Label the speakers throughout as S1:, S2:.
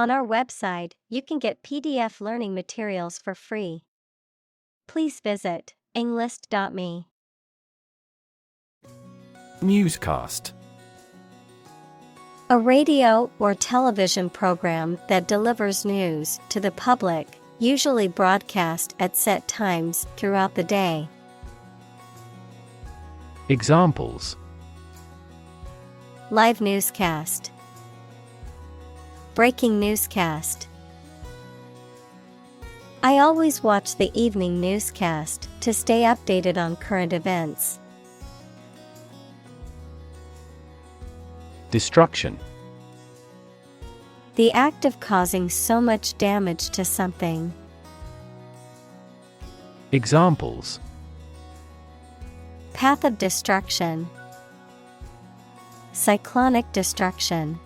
S1: On our website, you can get PDF learning materials for free. Please visit englist.me.
S2: Newscast.
S1: A radio or television program that delivers news to the public, usually broadcast at set times throughout the day.
S2: Examples:
S1: Live newscast. Breaking newscast. I always watch the evening newscast to stay updated on current events.
S2: Destruction.
S1: The act of causing so much damage to something.
S2: Examples:
S1: Path of destruction. Cyclonic destruction.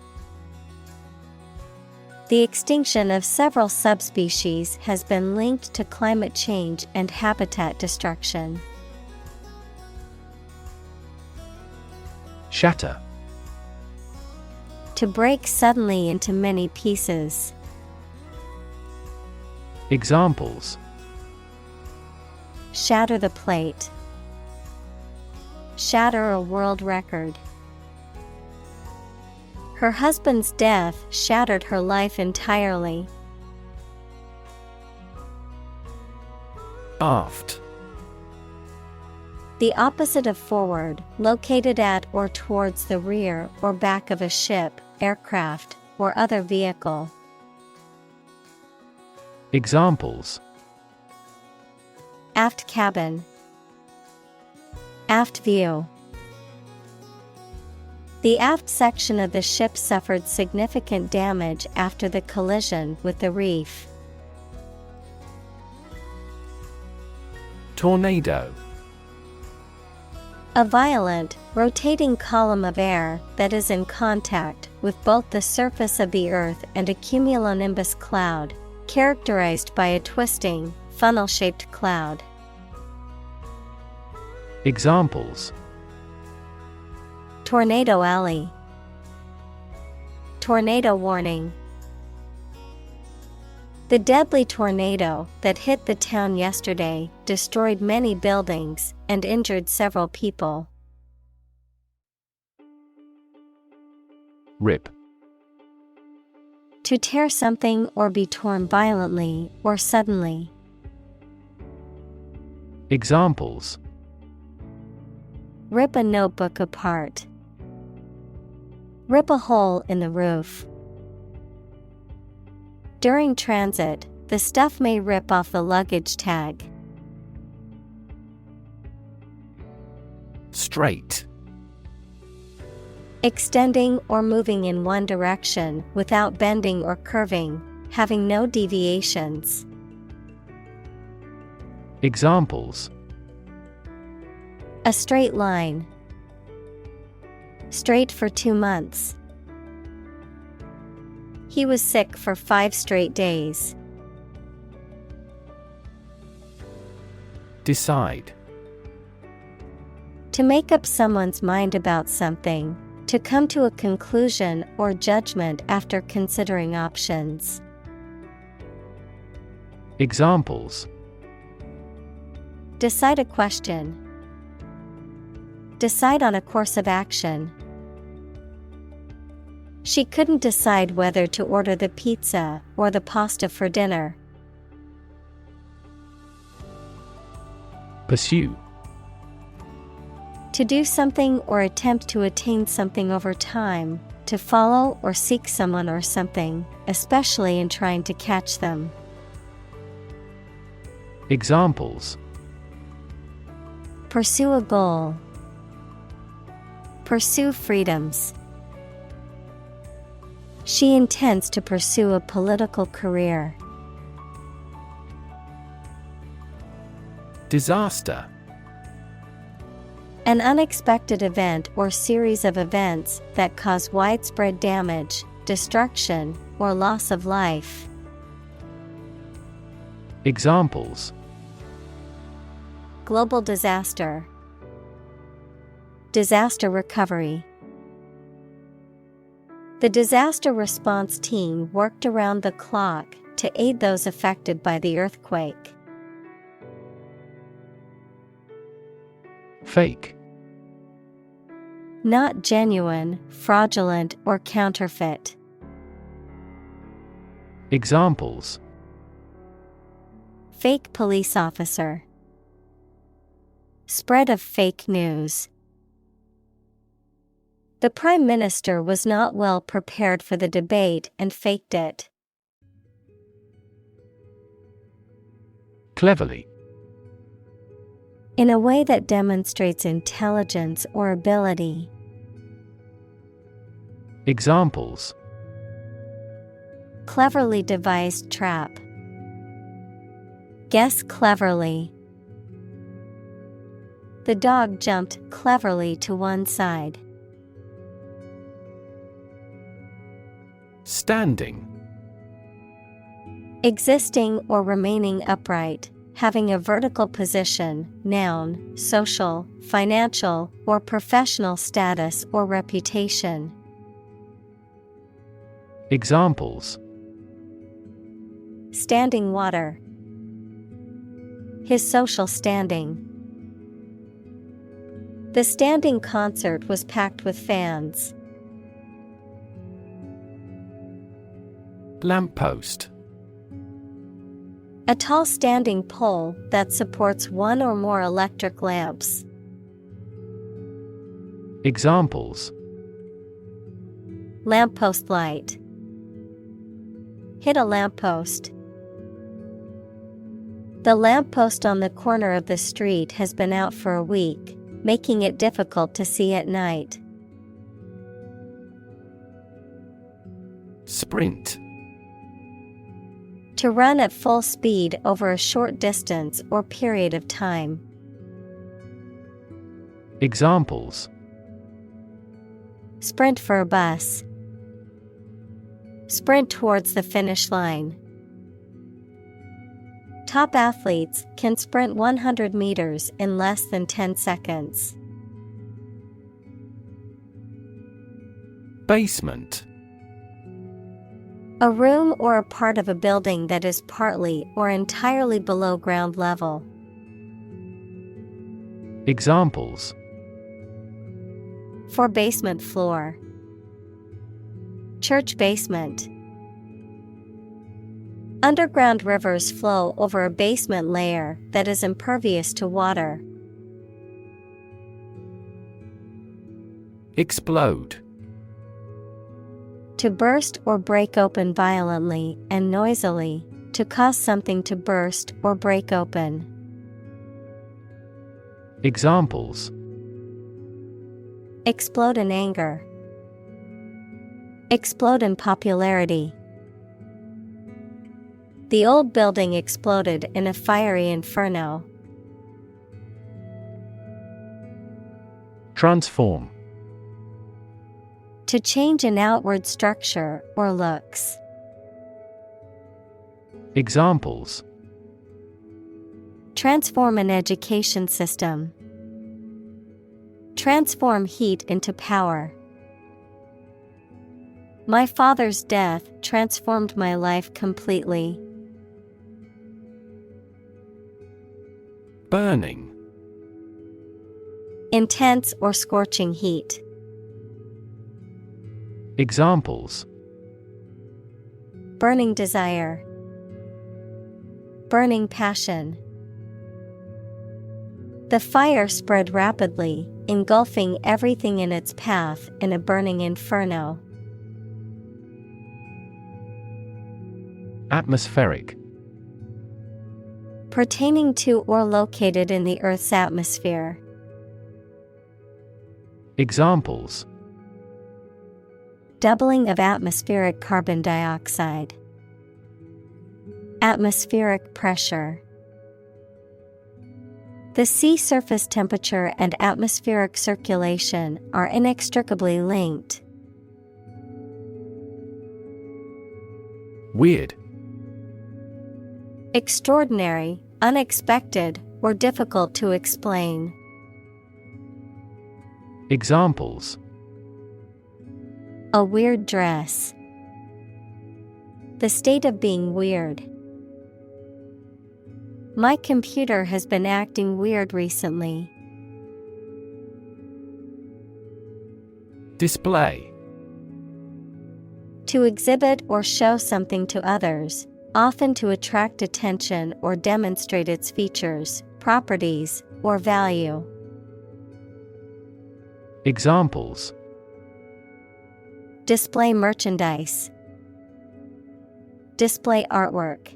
S1: The extinction of several subspecies has been linked to climate change and habitat destruction.
S2: Shatter.
S1: To break suddenly into many pieces.
S2: Examples:
S1: Shatter the plate. Shatter a world record. Her husband's death shattered her life entirely.
S2: Aft.
S1: The opposite of forward, located at or towards the rear or back of a ship, aircraft, or other vehicle.
S2: Examples:
S1: Aft cabin. Aft view. The aft section of the ship suffered significant damage after the collision with the reef.
S2: Tornado.
S1: A violent, rotating column of air that is in contact with both the surface of the Earth and a cumulonimbus cloud, characterized by a twisting, funnel-shaped cloud.
S2: Examples:
S1: Tornado alley. Tornado warning. The deadly tornado that hit the town yesterday destroyed many buildings and injured several people.
S2: Rip.
S1: To tear something or be torn violently or suddenly.
S2: Examples:
S1: Rip a notebook apart. Rip a hole in the roof. During transit, the stuff may rip off the luggage tag.
S2: Straight.
S1: Extending or moving in one direction without bending or curving, having no deviations.
S2: Examples:
S1: A straight line. Straight for 2 months. He was sick for 5 straight days.
S2: Decide.
S1: To make up someone's mind about something, to come to a conclusion or judgment after considering options.
S2: Examples:
S1: Decide a question. Decide on a course of action. She couldn't decide whether to order the pizza or the pasta for dinner.
S2: Pursue.
S1: To do something or attempt to attain something over time, to follow or seek someone or something, especially in trying to catch them.
S2: Examples:
S1: Pursue a goal. Pursue freedoms. She intends to pursue a political career.
S2: Disaster.
S1: An unexpected event or series of events that cause widespread damage, destruction, or loss of life.
S2: Examples:
S1: Global disaster. Disaster recovery. The disaster response team worked around the clock to aid those affected by the earthquake.
S2: Fake.
S1: Not genuine, fraudulent, or counterfeit.
S2: Examples:
S1: Fake police officer. Spread of fake news. The Prime Minister was not well prepared for the debate and faked it.
S2: Cleverly.
S1: In a way that demonstrates intelligence or ability.
S2: Examples:
S1: Cleverly devised trap. Guess cleverly. The dog jumped cleverly to one side.
S2: Standing.
S1: Existing or remaining upright, having a vertical position, noun, social, financial, or professional status or reputation.
S2: Examples:
S1: Standing water. His social standing. The standing concert was packed with fans.
S2: Lamppost.
S1: A tall standing pole that supports one or more electric lamps.
S2: Examples:
S1: Lamppost light. Hit a lamppost. The lamppost on the corner of the street has been out for a week, making it difficult to see at night.
S2: Sprint.
S1: To run at full speed over a short distance or period of time.
S2: Examples:
S1: Sprint for a bus. Sprint towards the finish line. Top athletes can sprint 100 meters in less than 10 seconds.
S2: Basement.
S1: A room or a part of a building that is partly or entirely below ground level.
S2: Examples:
S1: For basement floor. Church basement. Underground rivers flow over a basement layer that is impervious to water.
S2: Explode.
S1: To burst or break open violently and noisily, to cause something to burst or break open.
S2: Examples:
S1: Explode in anger. Explode in popularity. The old building exploded in a fiery inferno.
S2: Transform.
S1: To change an outward structure or looks.
S2: Examples:
S1: Transform an education system. Transform heat into power. My father's death transformed my life completely.
S2: Burning.
S1: Intense or scorching heat.
S2: Examples:
S1: Burning desire. Burning passion. The fire spread rapidly, engulfing everything in its path in a burning inferno.
S2: Atmospheric.
S1: Pertaining to or located in the Earth's atmosphere.
S2: Examples:
S1: Doubling of atmospheric carbon dioxide. Atmospheric pressure. The sea surface temperature and atmospheric circulation are inextricably linked.
S2: Weird.
S1: Extraordinary, unexpected, or difficult to explain. A weird dress. The state of being weird. My computer has been acting weird recently.
S2: Display.
S1: To exhibit or show something to others, often to attract attention or demonstrate its features, properties, or value.
S2: Examples.
S1: Display merchandise. Display artwork.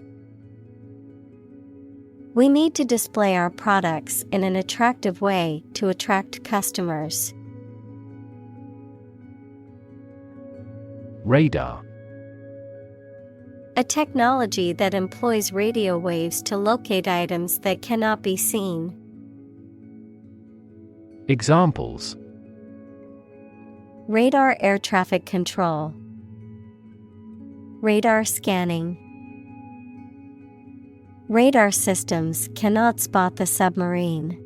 S1: We need to display our products in an attractive way to attract customers.
S2: Radar.
S1: A technology that employs radio waves to locate items that cannot be seen.
S2: Examples.
S1: Radar air traffic control. Radar scanning. Radar systems cannot spot the submarine.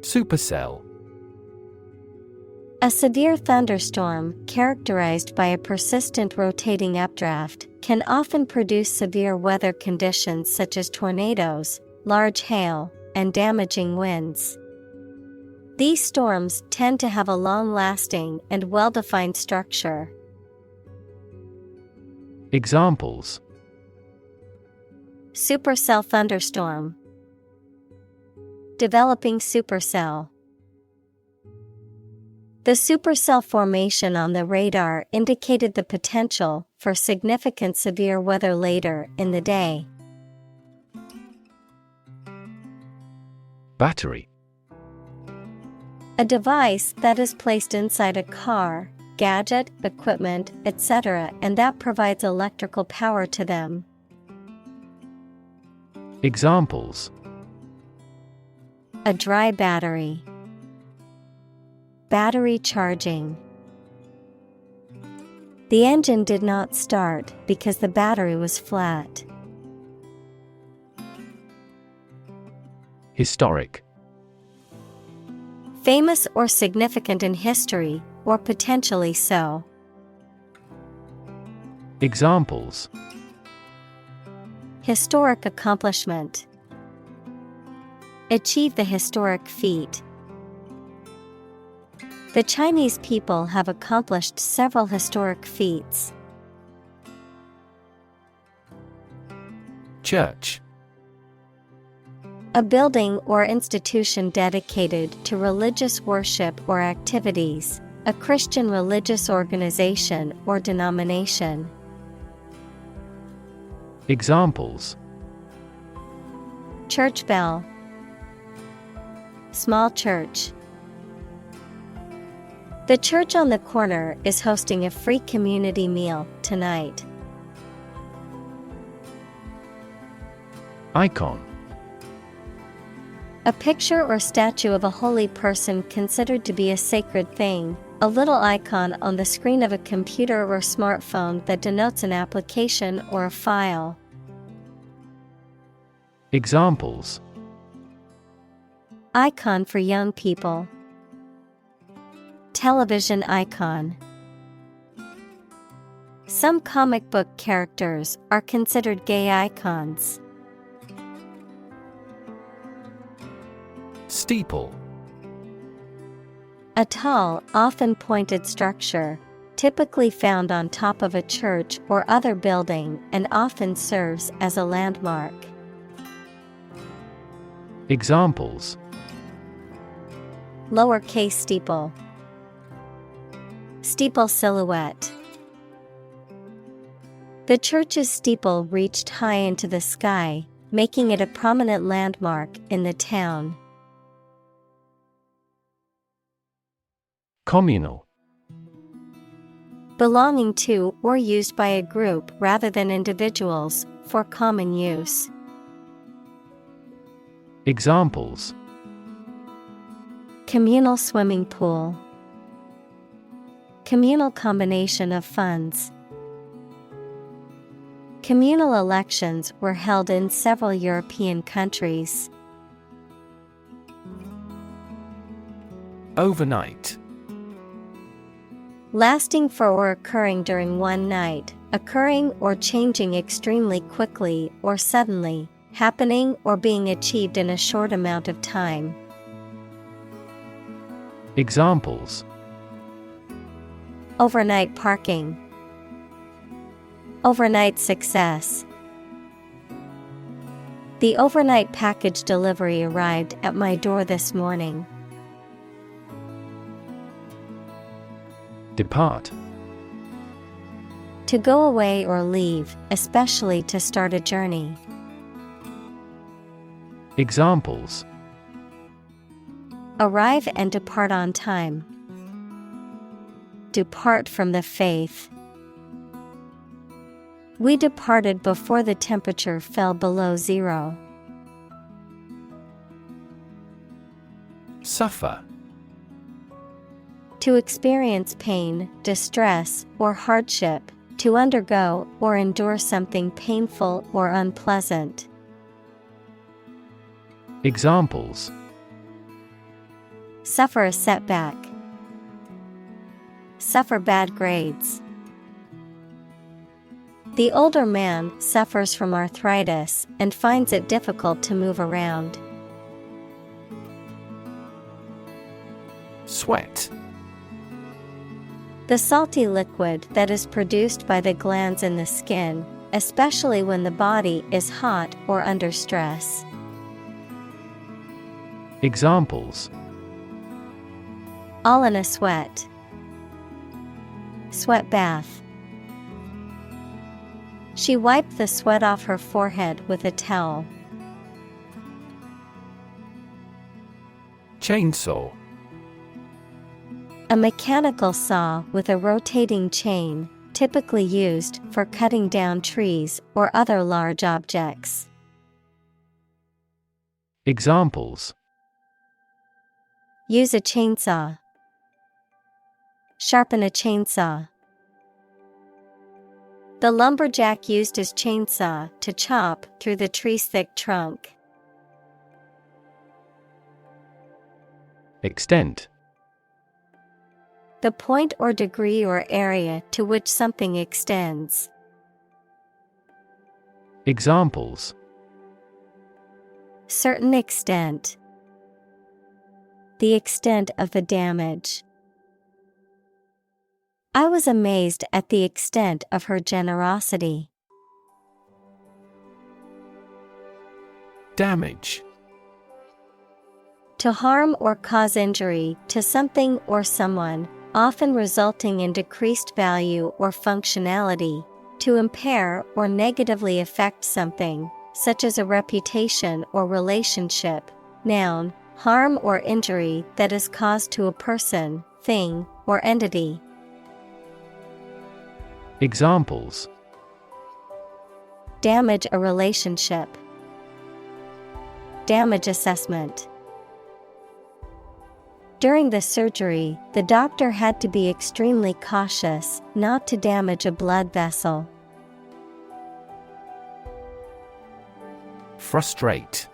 S2: Supercell.
S1: A severe thunderstorm, characterized by a persistent rotating updraft, can often produce severe weather conditions such as tornadoes, large hail, and damaging winds. These storms tend to have a long-lasting and well-defined structure.
S2: Examples.
S1: Supercell thunderstorm. Developing supercell. The supercell formation on the radar indicated the potential for significant severe weather later in the day.
S2: Battery.
S1: A device that is placed inside a car, gadget, equipment, etc., and that provides electrical power to them.
S2: Examples.
S1: A dry battery. Battery charging. The engine did not start because the battery was flat.
S2: Historic.
S1: Famous or significant in history, or potentially so.
S2: Examples.
S1: Historic accomplishment. Achieve the historic feat. The Chinese people have accomplished several historic feats.
S2: Church.
S1: A building or institution dedicated to religious worship or activities, a Christian religious organization or denomination.
S2: Examples.
S1: Church bell. Small church. The church on the corner is hosting a free community meal tonight.
S2: Icon.
S1: A picture or statue of a holy person considered to be a sacred thing, a little icon on the screen of a computer or smartphone that denotes an application or a file.
S2: Examples.
S1: Icon for young people. Television icon. Some comic book characters are considered gay icons.
S2: Steeple.
S1: A tall, often pointed structure, typically found on top of a church or other building and often serves as a landmark.
S2: Examples.
S1: Lowercase steeple. Steeple silhouette. The church's steeple reached high into the sky, making it a prominent landmark in the town.
S2: Communal.
S1: Belonging to or used by a group rather than individuals, for common use.
S2: Examples.
S1: Communal swimming pool. Communal combination of funds. Communal elections were held in several European countries.
S2: Overnight.
S1: Lasting for or occurring during one night, occurring or changing extremely quickly or suddenly, happening or being achieved in a short amount of time.
S2: Examples:
S1: Overnight parking. Overnight success. The overnight package delivery arrived at my door this morning.
S2: Depart.
S1: To go away or leave, especially to start a journey.
S2: Examples:
S1: Arrive and depart on time. Depart from the faith. We departed before the temperature fell below zero.
S2: Suffer.
S1: To experience pain, distress, or hardship, to undergo or endure something painful or unpleasant.
S2: Examples:
S1: Suffer a setback. Suffer bad grades. The older man suffers from arthritis and finds it difficult to move around.
S2: Sweat.
S1: The salty liquid that is produced by the glands in the skin, especially when the body is hot or under stress.
S2: Examples:
S1: All in a sweat. Sweat bath. She wiped the sweat off her forehead with a towel.
S2: Chainsaw.
S1: A mechanical saw with a rotating chain, typically used for cutting down trees or other large objects.
S2: Examples:
S1: Use a chainsaw. Sharpen a chainsaw. The lumberjack used his chainsaw to chop through the tree's thick trunk.
S2: Extent.
S1: The point or degree or area to which something extends.
S2: Examples:
S1: Certain extent. The extent of the damage. I was amazed at the extent of her generosity.
S2: Damage.
S1: To harm or cause injury to something or someone, often resulting in decreased value or functionality. To impair or negatively affect something, such as a reputation or relationship. Noun, harm or injury that is caused to a person, thing, or entity.
S2: Examples:
S1: Damage a relationship. Damage assessment. During the surgery, the doctor had to be extremely cautious not to damage a blood vessel.
S2: Frustrate.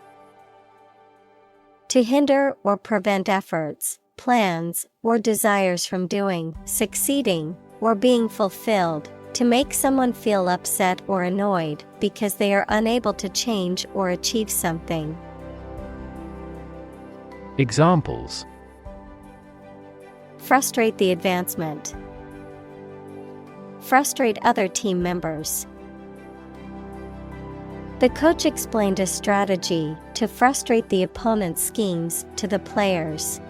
S1: To hinder or prevent efforts, plans, or desires from doing, succeeding, or being fulfilled. To make someone feel upset or annoyed because they are unable to change or achieve something.
S2: Examples:
S1: Frustrate the advancement. Frustrate other team members. The coach explained a strategy to frustrate the opponent's schemes to the players.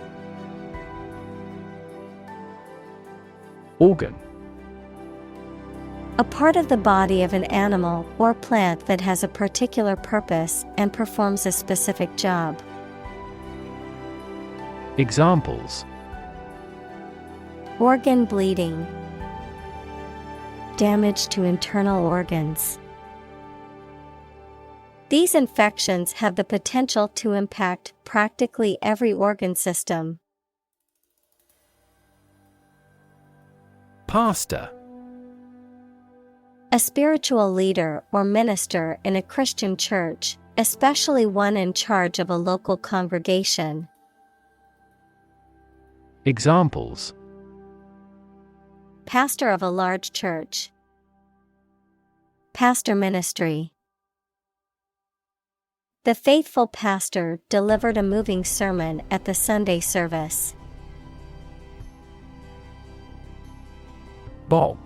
S2: Organ.
S1: A part of the body of an animal or plant that has a particular purpose and performs a specific job.
S2: Examples:
S1: Organ bleeding. Damage to internal organs. These infections have the potential to impact practically every organ system.
S2: Pastor.
S1: A spiritual leader or minister in a Christian church, especially one in charge of a local congregation.
S2: Examples:
S1: pastor of a large church. Pastor ministry. The faithful pastor delivered a moving sermon at the Sunday service.
S2: Bob.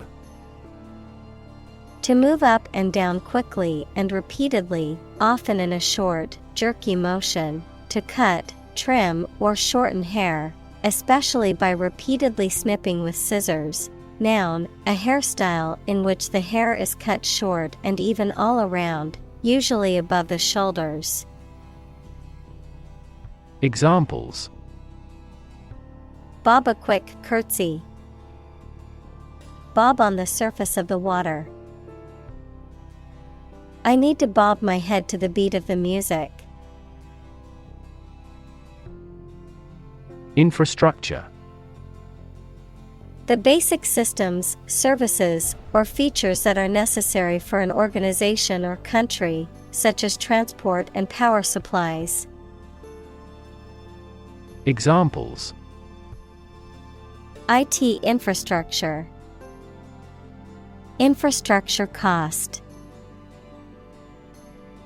S1: To move up and down quickly and repeatedly, often in a short, jerky motion, to cut, trim, or shorten hair, especially by repeatedly snipping with scissors. Noun, a hairstyle in which the hair is cut short and even all around, usually above the shoulders.
S2: Examples:
S1: bob a quick curtsy. Bob on the surface of the water. I need to bob my head to the beat of the music.
S2: Infrastructure. The
S1: basic systems, services, or features that are necessary for an organization or country, such as transport and power supplies.
S2: Examples:
S1: IT infrastructure. Infrastructure cost.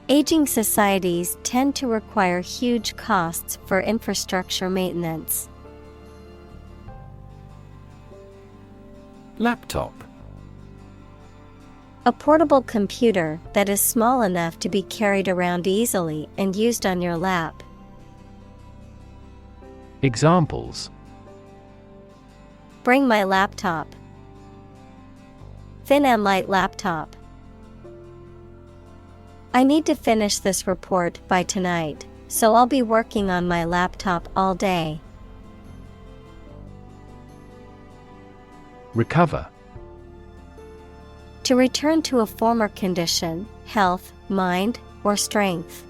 S1: Aging societies tend to require huge costs for infrastructure maintenance.
S2: Laptop.
S1: A portable computer that is small enough to be carried around easily and used on your lap.
S2: Examples:
S1: bring my laptop. Thin and light laptop. I need to finish this report by tonight, so I'll be working on my laptop all day.
S2: Recover.
S1: To return to a former condition, health, mind, or strength.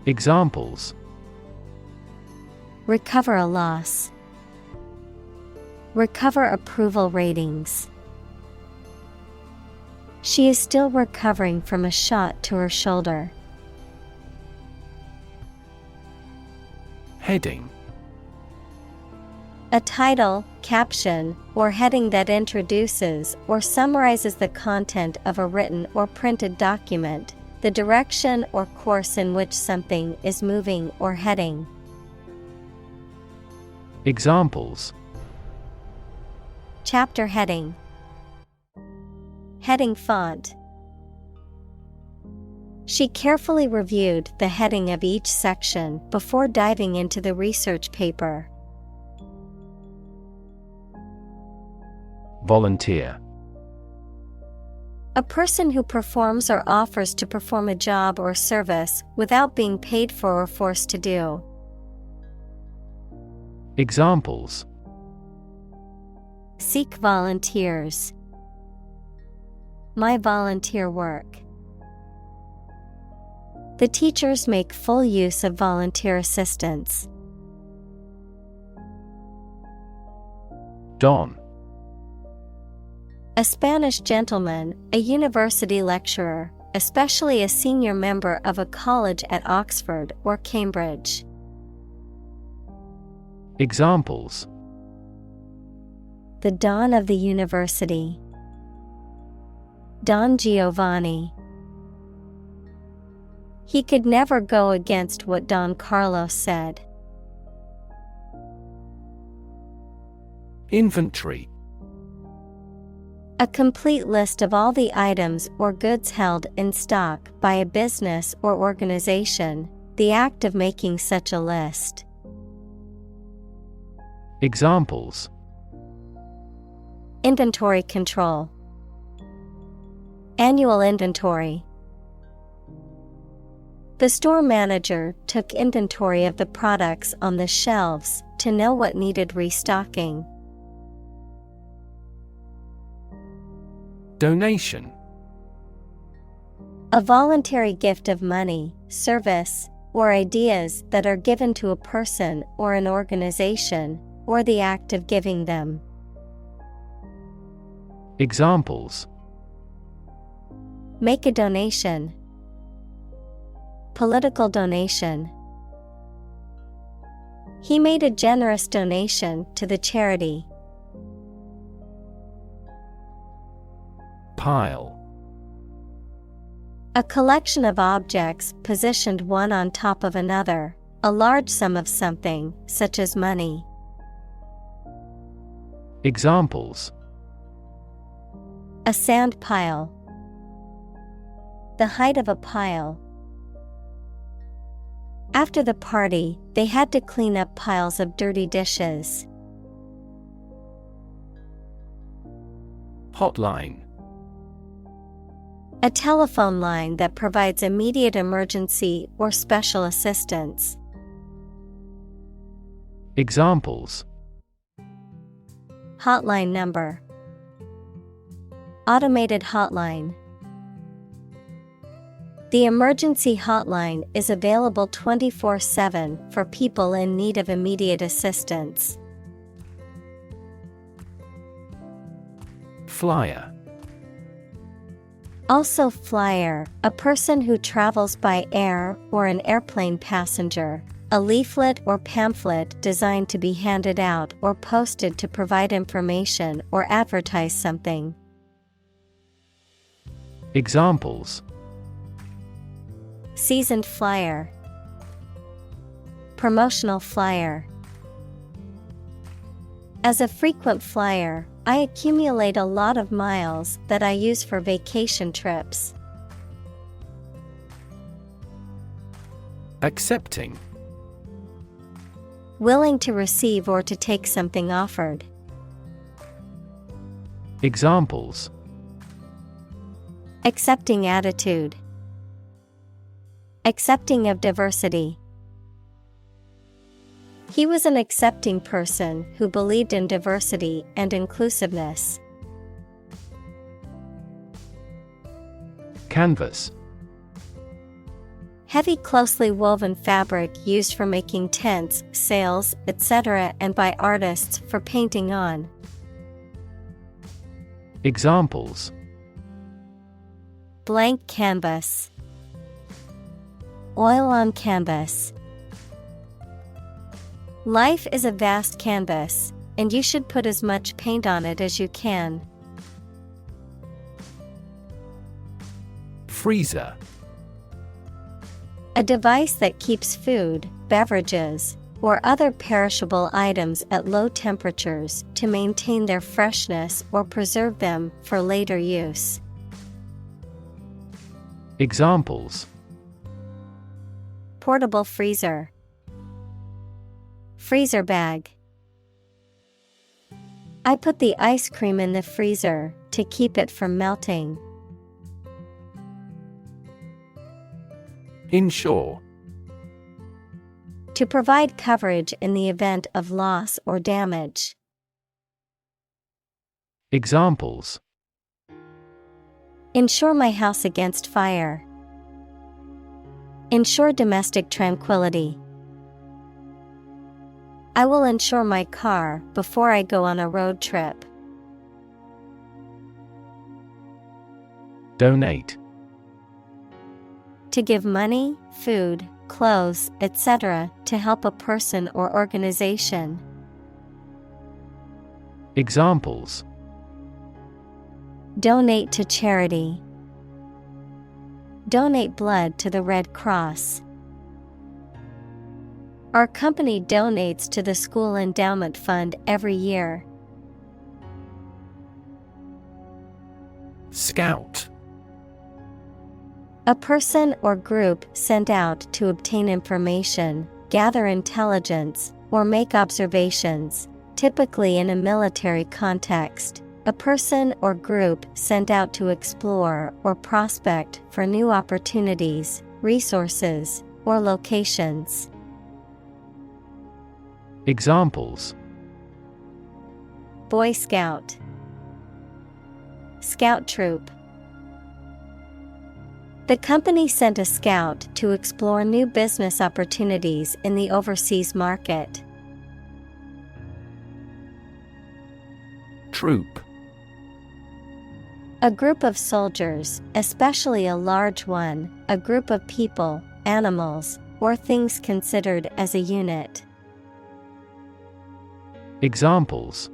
S2: Examples:
S1: recover a loss. Recover approval ratings. She is still recovering from a shot to her shoulder.
S2: Heading.
S1: A title, caption, or heading that introduces or summarizes the content of a written or printed document, the direction or course in which something is moving or heading.
S2: Examples:
S1: chapter heading. Heading font. She carefully reviewed the heading of each section before diving into the research paper.
S2: Volunteer.
S1: A person who performs or offers to perform a job or service without being paid for or forced to do.
S2: Examples:
S1: seek volunteers. My volunteer work. The teachers make full use of volunteer assistance.
S2: Don.
S1: A Spanish gentleman, a university lecturer, especially a senior member of a college at Oxford or Cambridge.
S2: Examples:
S1: the Don of the University. Don Giovanni. He could never go against what Don Carlos said.
S2: Inventory.
S1: A complete list of all the items or goods held in stock by a business or organization, the act of making such a list.
S2: Examples:
S1: inventory control. Annual inventory. The store manager took inventory of the products on the shelves to know what needed restocking.
S2: Donation.
S1: A voluntary gift of money, service, or ideas that are given to a person or an organization, or the act of giving them.
S2: Examples:
S1: make a donation. Political donation. He made a generous donation to the charity.
S2: Pile.
S1: A collection of objects positioned one on top of another, a large sum of something, such as money.
S2: Examples:
S1: A sand pile. The height of a pile. After the party, they had to clean up piles of dirty dishes.
S2: Hotline.
S1: A telephone line that provides immediate emergency or special assistance.
S2: Examples:
S1: Hotline number. Automated hotline. The emergency hotline is available 24/7 for people in need of immediate assistance.
S2: Flyer.
S1: Also flyer, a person who travels by air or an airplane passenger. A leaflet or pamphlet designed to be handed out or posted to provide information or advertise something.
S2: Examples:
S1: Seasoned flyer. Promotional flyer. As a frequent flyer, I accumulate a lot of miles that I use for vacation trips.
S2: Accepting.
S1: Willing to receive or to take something offered.
S2: Examples:
S1: Accepting attitude. Accepting of diversity. He was an accepting person who believed in diversity and inclusiveness.
S2: Canvas.
S1: Heavy, closely woven fabric used for making tents, sails, etc., and by artists for painting on.
S2: Examples:
S1: Blank canvas. Oil on canvas. Life is a vast canvas, and you should put as much paint on it as you can.
S2: Freezer.
S1: A device that keeps food, beverages, or other perishable items at low temperatures to maintain their freshness or preserve them for later use.
S2: Examples:
S1: Portable freezer. Freezer bag. I put the ice cream in the freezer to keep it from melting.
S2: Insure.
S1: To provide coverage in the event of loss or damage.
S2: Examples:
S1: Insure my house against fire. Ensure domestic tranquility. I will insure my car before I go on a road trip.
S2: Donate.
S1: To give money, food, clothes, etc. to help a person or organization.
S2: Examples:
S1: Donate to charity. Donate blood to the Red Cross. Our company donates to the school endowment fund every year.
S2: Scout.
S1: A person or group sent out to obtain information, gather intelligence, or make observations, typically in a military context. A person or group sent out to explore or prospect for new opportunities, resources, or locations.
S2: Examples:
S1: Boy Scout. Scout troop. The company sent a scout to explore new business opportunities in the overseas market.
S2: Troop.
S1: A group of soldiers, especially a large one, a group of people, animals, or things considered as a unit.
S2: Examples: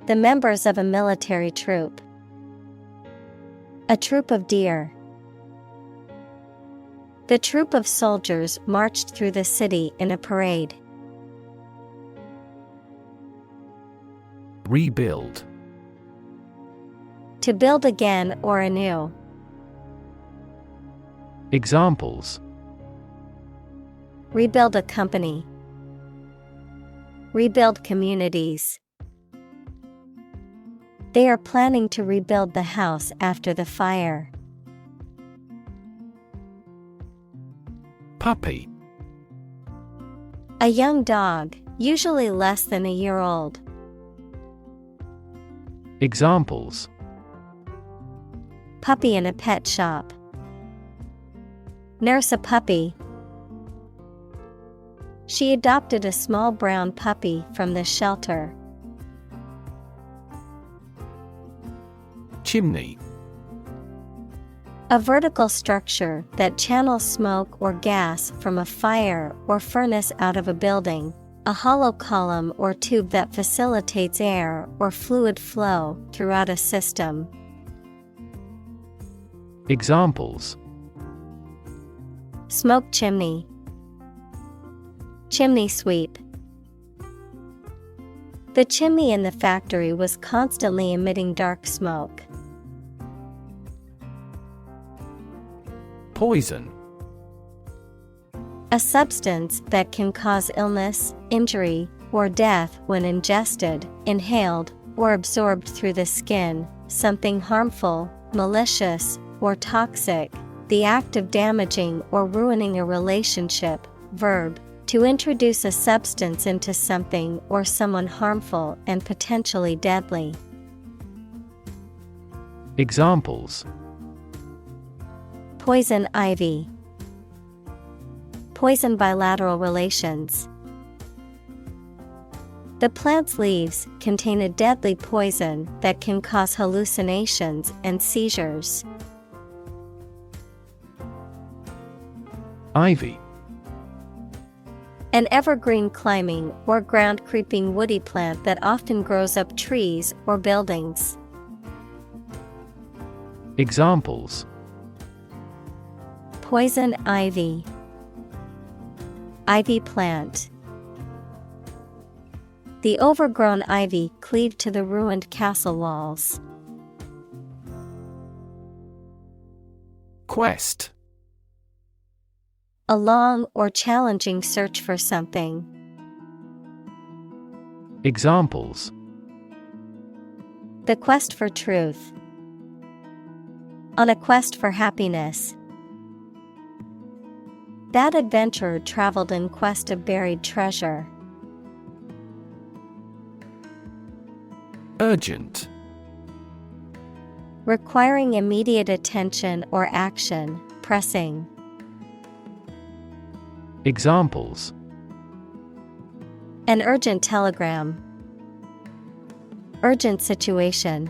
S1: The members of a military troop. A troop of deer. The troop of soldiers marched through the city in a parade.
S2: Rebuild.
S1: To build again or anew.
S2: Examples:
S1: Rebuild a company. Rebuild communities. They are planning to rebuild the house after the fire.
S2: Puppy.
S1: A young dog, usually less than a year old.
S2: Examples:
S1: Puppy in a pet shop. Nurse a puppy. She adopted a small brown puppy from the shelter.
S2: Chimney.
S1: A vertical structure that channels smoke or gas from a fire or furnace out of a building. A hollow column or tube that facilitates air or fluid flow throughout a system.
S2: Examples:
S1: Smoke chimney. Chimney sweep. The chimney in the factory was constantly emitting dark smoke.
S2: Poison.
S1: A substance that can cause illness, injury, or death when ingested, inhaled, or absorbed through the skin, something harmful, malicious, or toxic, the act of damaging or ruining a relationship. Verb: to introduce a substance into something or someone harmful and potentially deadly.
S2: Examples:
S1: Poison ivy. Poison bilateral relations. The plant's leaves contain a deadly poison that can cause hallucinations and seizures.
S2: Ivy.
S1: An evergreen climbing or ground creeping woody plant that often grows up trees or buildings.
S2: Examples:
S1: Poison ivy. Ivy plant. The overgrown ivy cleaved to the ruined castle walls.
S2: Quest.
S1: A long or challenging search for something.
S2: Examples:
S1: The quest for truth. On a quest for happiness. That adventurer traveled in quest of buried treasure.
S2: Urgent.
S1: Requiring immediate attention or action, pressing.
S2: Examples:
S1: An urgent telegram. Urgent situation.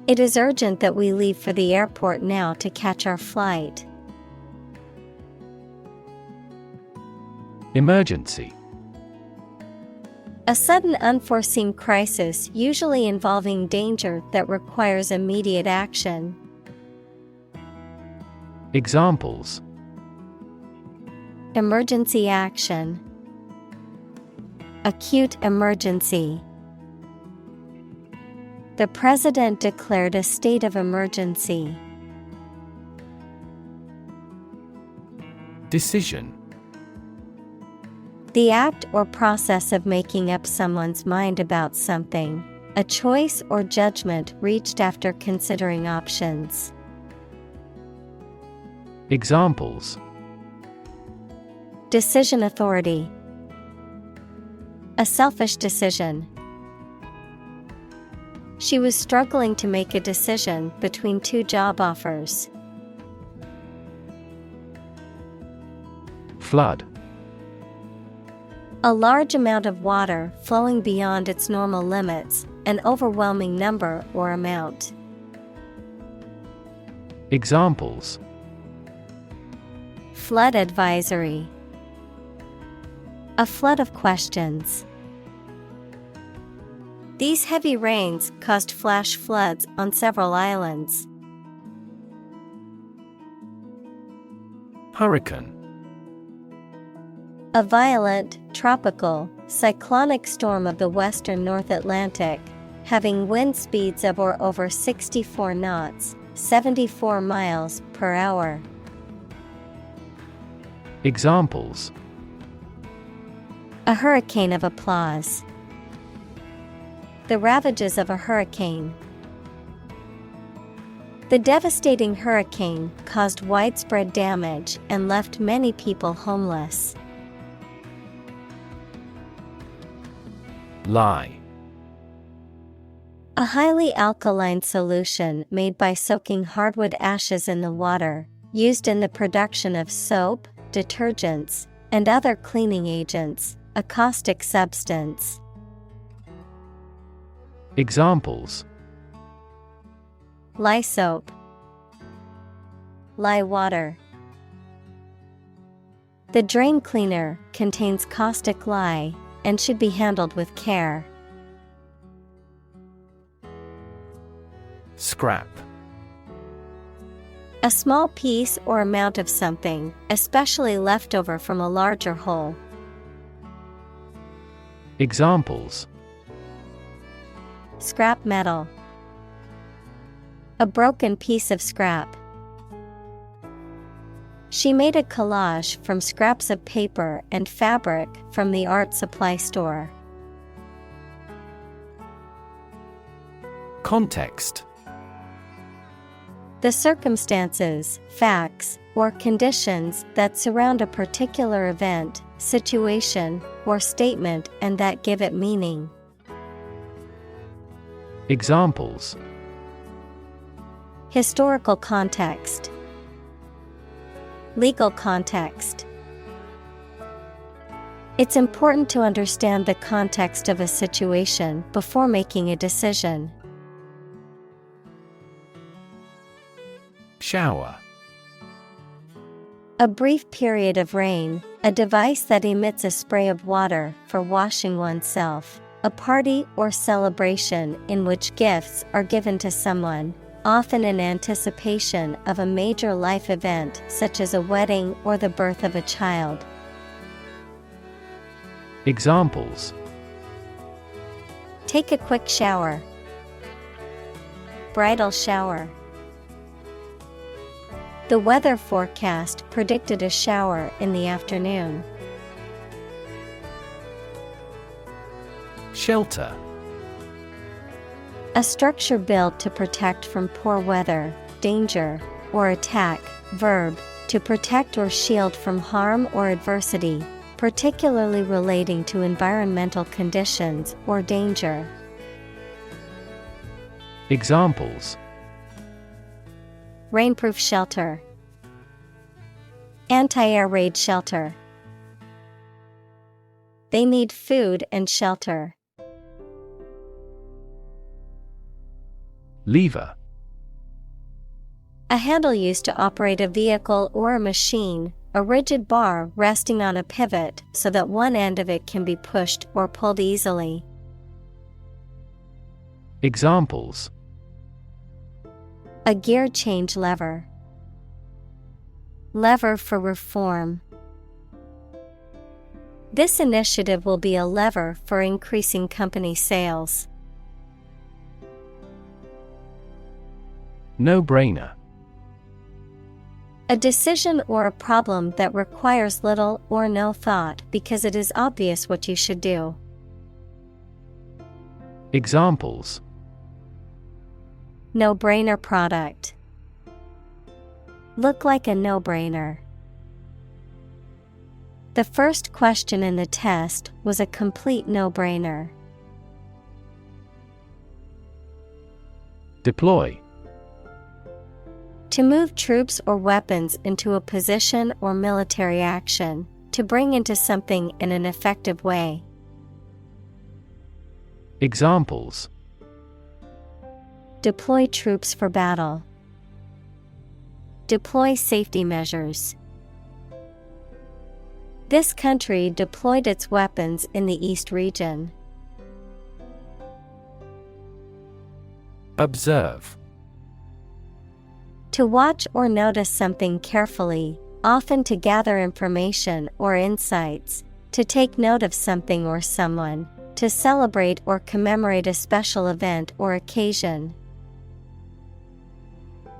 S1: It is urgent that we leave for the airport now to catch our flight.
S2: Emergency.
S1: A sudden unforeseen crisis usually involving danger that requires immediate action.
S2: Examples:
S1: Emergency action. Acute emergency. The president declared a state of emergency.
S2: Decision.
S1: The act or process of making up someone's mind about something, a choice or judgment reached after considering options.
S2: Examples:
S1: Decision authority. A selfish decision. She was struggling to make a decision between two job offers.
S2: Flood.
S1: A large amount of water flowing beyond its normal limits, an overwhelming number or amount.
S2: Examples:
S1: Flood advisory. A flood of questions. These heavy rains caused flash floods on several islands.
S2: Hurricane.
S1: A violent, tropical, cyclonic storm of the western North Atlantic, having wind speeds of or over 64 knots, 74 miles per hour.
S2: Examples:
S1: A hurricane of applause. The ravages of a hurricane. The devastating hurricane caused widespread damage and left many people homeless.
S2: Lye.
S1: A highly alkaline solution made by soaking hardwood ashes in the water, used in the production of soap, detergents, and other cleaning agents, a caustic substance.
S2: Examples:
S1: Lye soap. Lye water. The drain cleaner contains caustic lye and should be handled with care.
S2: Scrap.
S1: A small piece or amount of something, especially leftover from a larger whole.
S2: Examples:
S1: Scrap metal. A broken piece of scrap. She made a collage from scraps of paper and fabric from the art supply store.
S2: Context.
S1: The circumstances, facts, or conditions that surround a particular event, situation, or statement and that give it meaning.
S2: Examples:
S1: Historical context. Legal context. It's important to understand the context of a situation before making a decision.
S2: Shower.
S1: A brief period of rain, a device that emits a spray of water for washing oneself, a party or celebration in which gifts are given to someone, often in anticipation of a major life event such as a wedding or the birth of a child.
S2: Examples:
S1: Take a quick shower. Bridal shower. The weather forecast predicted a shower in the afternoon.
S2: Shelter.
S1: A structure built to protect from poor weather, danger, or attack. Verb, to protect or shield from harm or adversity, particularly relating to environmental conditions or danger.
S2: Examples:
S1: Rainproof shelter. Anti-air raid shelter. They need food and shelter.
S2: Lever.
S1: A handle used to operate a vehicle or a machine, a rigid bar resting on a pivot so that one end of it can be pushed or pulled easily.
S2: Examples:
S1: A gear change lever. Lever for reform. This initiative will be a lever for increasing company sales.
S2: No-brainer.
S1: A decision or a problem that requires little or no thought because it is obvious what you should do.
S2: Examples:
S1: No-brainer product. Look like a no-brainer. The first question in the test was a complete no-brainer.
S2: Deploy.
S1: To move troops or weapons into a position or military action, to bring into something in an effective way.
S2: Examples:
S1: Deploy troops for battle. Deploy safety measures. This country deployed its weapons in the East region.
S2: Observe.
S1: To watch or notice something carefully, often to gather information or insights, to take note of something or someone, to celebrate or commemorate a special event or occasion.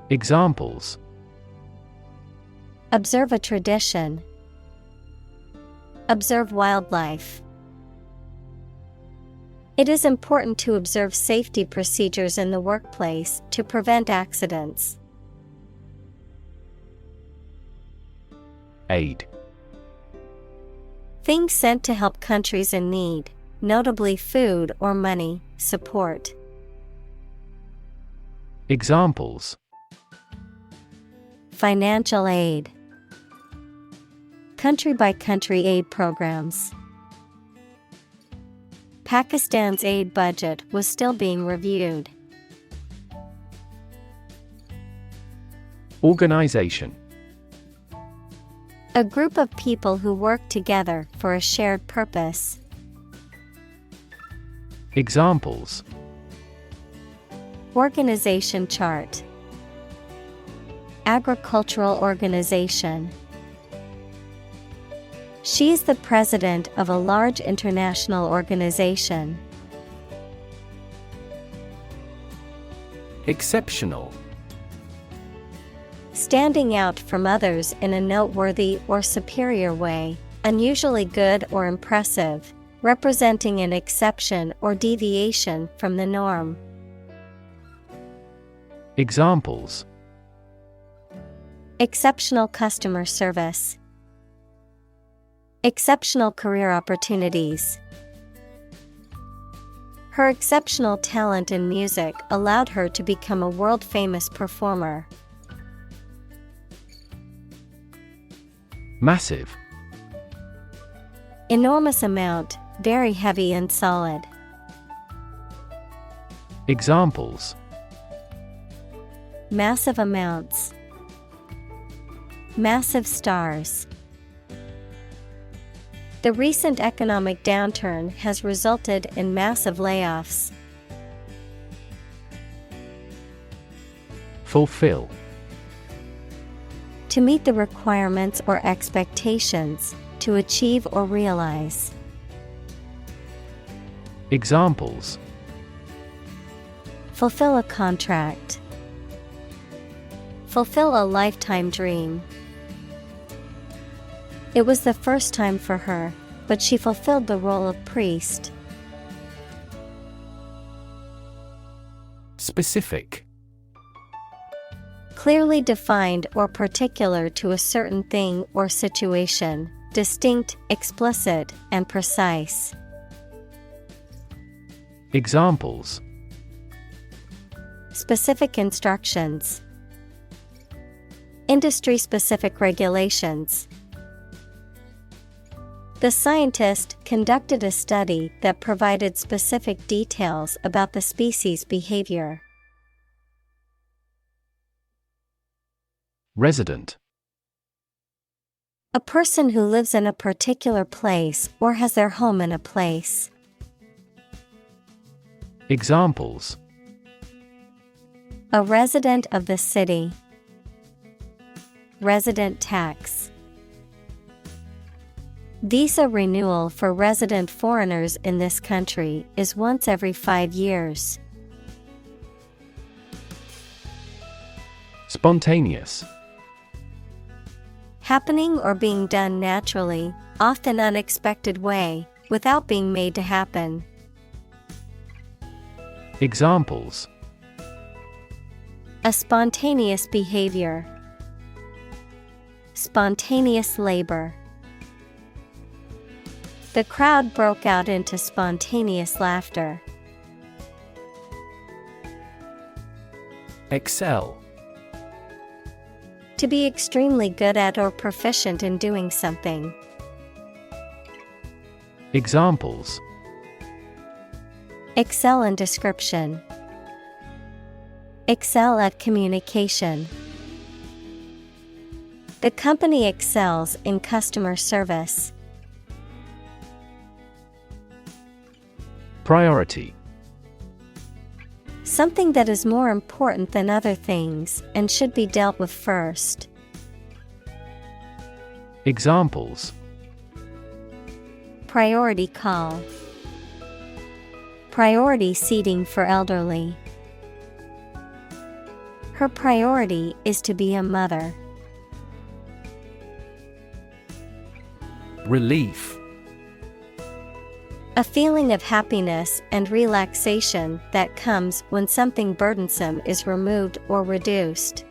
S2: Examples:
S1: Observe a tradition. Observe wildlife. It is important to observe safety procedures in the workplace to prevent accidents.
S2: Aid.
S1: Things sent to help countries in need, notably food or money, support.
S2: Examples:
S1: Financial aid. Country-by-country aid programs. Pakistan's aid budget was still being reviewed.
S2: Organization.
S1: A group of people who work together for a shared purpose.
S2: Examples:
S1: Organization chart. Agricultural organization. She is the president of a large international organization.
S2: Exceptional.
S1: Standing out from others in a noteworthy or superior way, unusually good or impressive, representing an exception or deviation from the norm.
S2: Examples:
S1: Exceptional customer service. Exceptional career opportunities. Her exceptional talent in music allowed her to become a world-famous performer.
S2: Massive.
S1: Enormous amount, very heavy and solid.
S2: Examples:
S1: Massive amounts. Massive stars. The recent economic downturn has resulted in massive layoffs.
S2: Fulfill.
S1: To meet the requirements or expectations, to achieve or realize.
S2: Examples:
S1: Fulfill a contract. Fulfill a lifetime dream. It was the first time for her, but she fulfilled the role of priest.
S2: Specific.
S1: Clearly defined or particular to a certain thing or situation, distinct, explicit, and precise.
S2: Examples:
S1: Specific instructions. Industry-specific regulations. The scientist conducted a study that provided specific details about the species' behavior.
S2: Resident.
S1: A person who lives in a particular place or has their home in a place.
S2: Examples:
S1: A resident of the city. Resident tax. Visa renewal for resident foreigners in this country is once every 5 years.
S2: Spontaneous.
S1: Happening or being done naturally, often unexpected way, without being made to happen.
S2: Examples:
S1: A spontaneous behavior. Spontaneous labor. The crowd broke out into spontaneous laughter.
S2: Excel.
S1: To be extremely good at or proficient in doing something.
S2: Examples:
S1: Excel in description. Excel at communication. The company excels in customer service.
S2: Priority.
S1: Something that is more important than other things and should be dealt with first.
S2: Examples:
S1: Priority call. Priority seating for elderly. Her priority is to be a mother.
S2: Relief.
S1: A feeling of happiness and relaxation that comes when something burdensome is removed or reduced.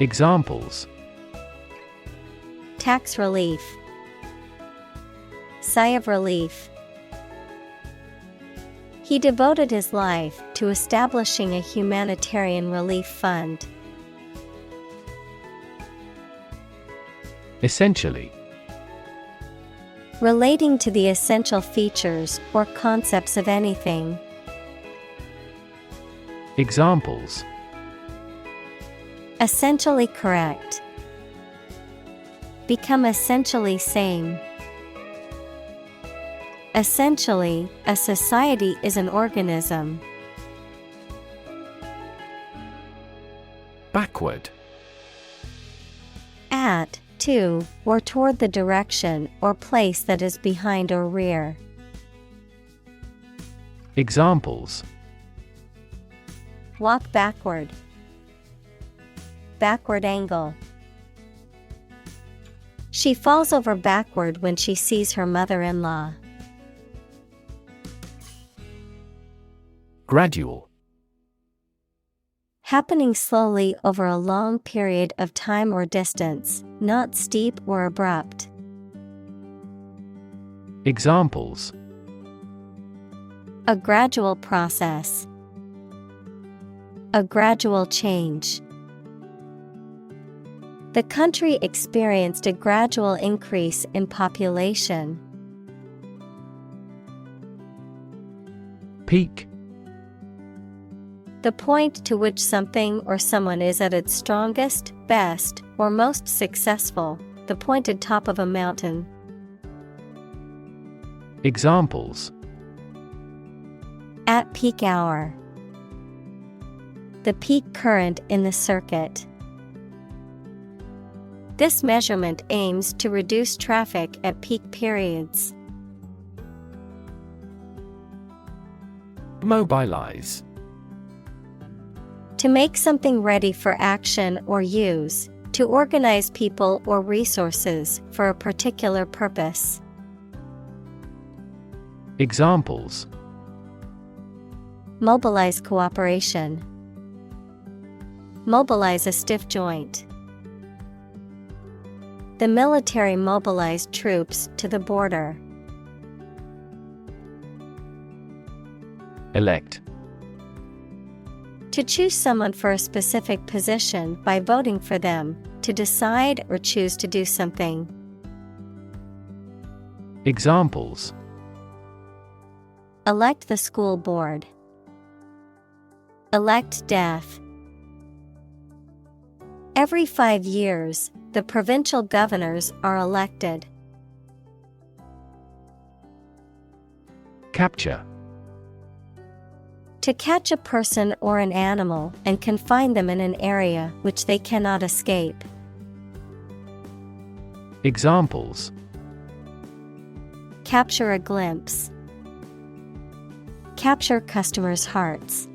S2: Examples:
S1: Tax relief. Sigh of relief. He devoted his life to establishing a humanitarian relief fund.
S2: Essentially.
S1: Relating to the essential features or concepts of anything.
S2: Examples:
S1: Essentially correct. Become essentially sane. Essentially, a society is an organism.
S2: Backward.
S1: At, to, or toward the direction or place that is behind or rear.
S2: Examples:
S1: Walk backward. Backward angle. She falls over backward when she sees her mother-in-law.
S2: Gradual.
S1: Happening slowly over a long period of time or distance, not steep or abrupt.
S2: Examples:
S1: A gradual process. A gradual change. The country experienced a gradual increase in population.
S2: Peak.
S1: The point to which something or someone is at its strongest, best, or most successful, the pointed top of a mountain.
S2: Examples:
S1: At peak hour. The peak current in the circuit. This measurement aims to reduce traffic at peak periods.
S2: Mobilize.
S1: To make something ready for action or use, to organize people or resources for a particular purpose.
S2: Examples:
S1: Mobilize cooperation. Mobilize a stiff joint. The military mobilized troops to the border.
S2: Elect.
S1: To choose someone for a specific position by voting for them, to decide or choose to do something.
S2: Examples:
S1: Elect the school board. Elect death. Every 5 years, the provincial governors are elected.
S2: Capture.
S1: To catch a person or an animal and confine them in an area which they cannot escape.
S2: Examples:
S1: Capture a glimpse. Capture customers' hearts.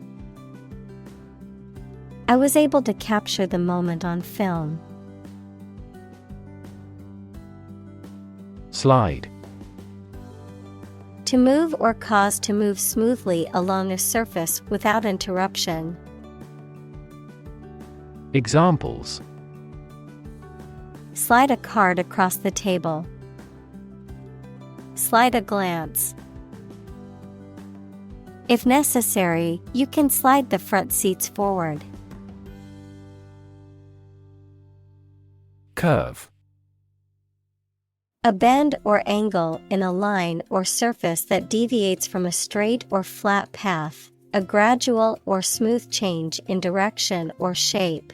S1: I was able to capture the moment on film.
S2: Slide.
S1: To move or cause to move smoothly along a surface without interruption.
S2: Examples:
S1: Slide a card across the table. Slide a glance. If necessary, you can slide the front seats forward.
S2: Curve.
S1: A bend or angle in a line or surface that deviates from a straight or flat path, a gradual or smooth change in direction or shape.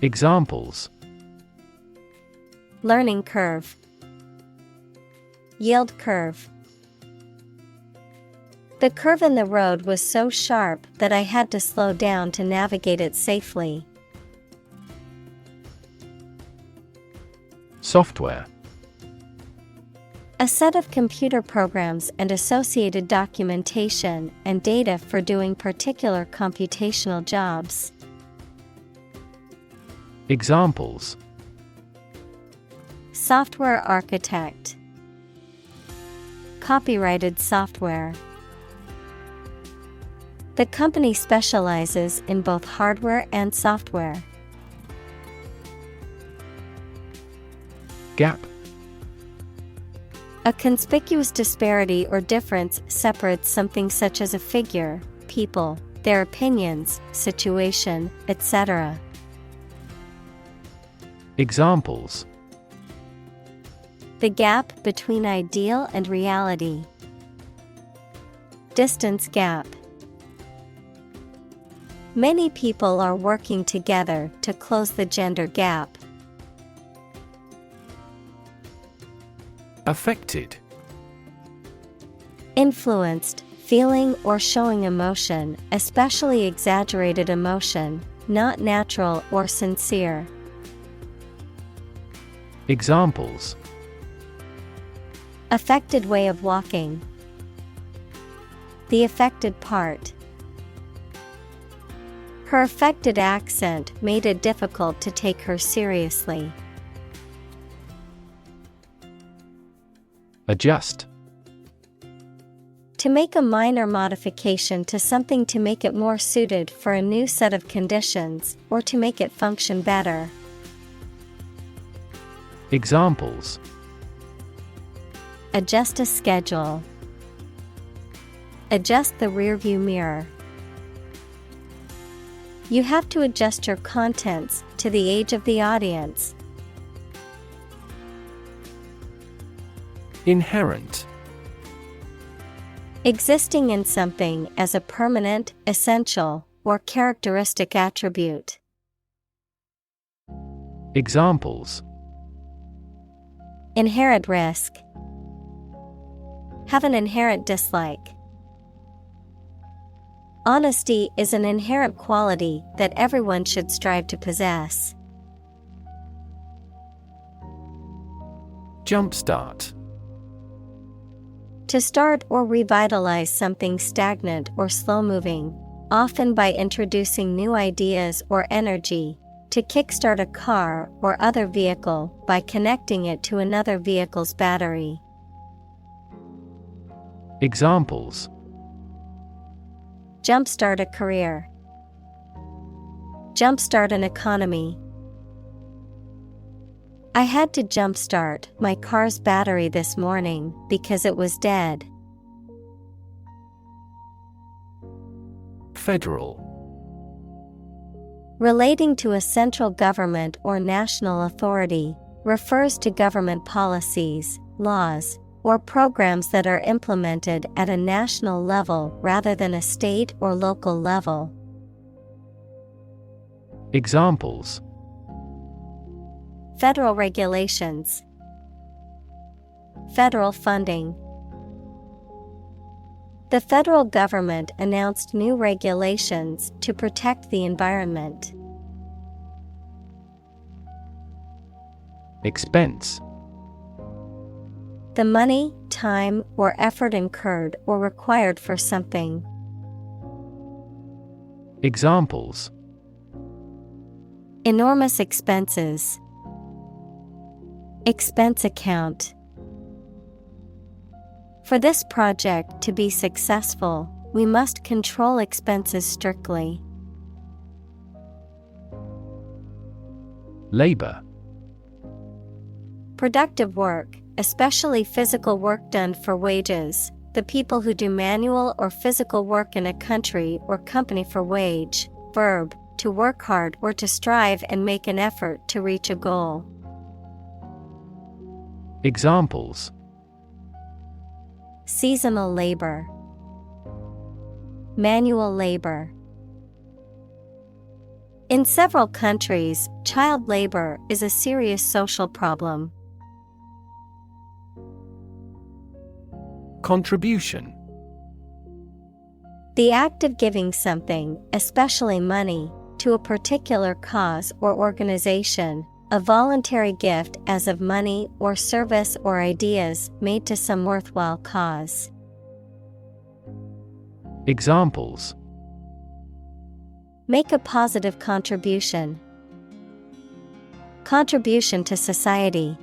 S2: Examples:
S1: Learning curve. Yield curve. The curve in the road was so sharp that I had to slow down to navigate it safely.
S2: Software.
S1: A set of computer programs and associated documentation and data for doing particular computational jobs.
S2: Examples:
S1: Software architect. Copyrighted software. The company specializes in both hardware and software.
S2: Gap.
S1: A conspicuous disparity or difference separates something such as a figure, people, their opinions, situation, etc.
S2: Examples:
S1: The gap between ideal and reality. Distance gap. Many people are working together to close the gender gap.
S2: Affected.
S1: Influenced, feeling or showing emotion, especially exaggerated emotion, not natural or sincere.
S2: Examples:
S1: Affected way of walking. The affected part. Her affected accent made it difficult to take her seriously.
S2: Adjust.
S1: To make a minor modification to something to make it more suited for a new set of conditions, or to make it function better.
S2: Examples:
S1: Adjust a schedule. Adjust the rearview mirror. You have to adjust your contents to the age of the audience.
S2: Inherent.
S1: Existing in something as a permanent, essential, or characteristic attribute.
S2: Examples:
S1: Inherent risk. Have an inherent dislike. Honesty is an inherent quality that everyone should strive to possess.
S2: Jumpstart.
S1: To start or revitalize something stagnant or slow-moving, often by introducing new ideas or energy. To kickstart a car or other vehicle by connecting it to another vehicle's battery.
S2: Examples:
S1: Jumpstart a career. Jumpstart an economy. I had to jumpstart my car's battery this morning because it was dead. Federal. Relating to a central government or national authority, refers to government policies, laws, or programs that are implemented at a national level rather than a state or local level. Examples: Federal regulations. Federal funding. The federal government announced new regulations to protect the environment. Expense. The money, time, or effort incurred or required for something. Examples: enormous expenses. Expense account. For this project to be successful, we must control expenses strictly. Labor. Productive work, especially physical work done for wages, the people who do manual or physical work in a country or company for wage. Verb, to work hard or to strive and make an effort to reach a goal. Examples: seasonal labor. Manual labor. In several countries, child labor is a serious social problem. Contribution. The act of giving something, especially money, to a particular cause or organization, a voluntary gift as of money or service or ideas made to some worthwhile cause.
S2: Examples:
S1: Make a positive contribution. Contribution to society.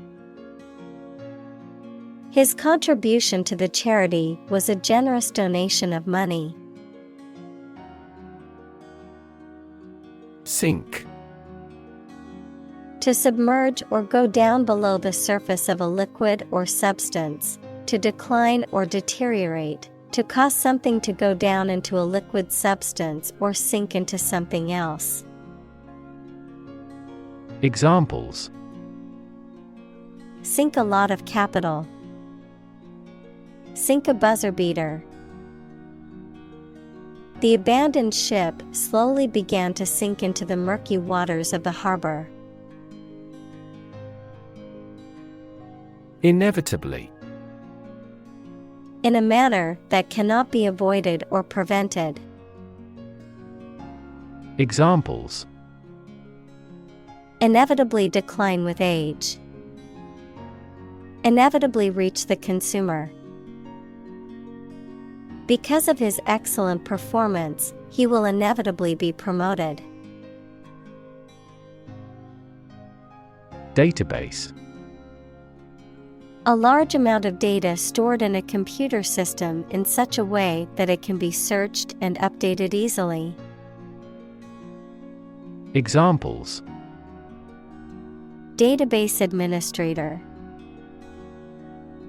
S1: His contribution to the charity was a generous donation of money.
S2: Sink.
S1: To submerge or go down below the surface of a liquid or substance, to decline or deteriorate, to cause something to go down into a liquid substance or sink into something else.
S2: Examples:
S1: Sink a lot of capital. Sink a buzzer beater. The abandoned ship slowly began to sink into the murky waters of the harbor.
S2: Inevitably.
S1: In a manner that cannot be avoided or prevented.
S2: Examples:
S1: Inevitably decline with age. Inevitably reach the consumer. Because of his excellent performance, he will inevitably be promoted.
S2: Database.
S1: A large amount of data stored in a computer system in such a way that it can be searched and updated easily.
S2: Examples:
S1: Database administrator.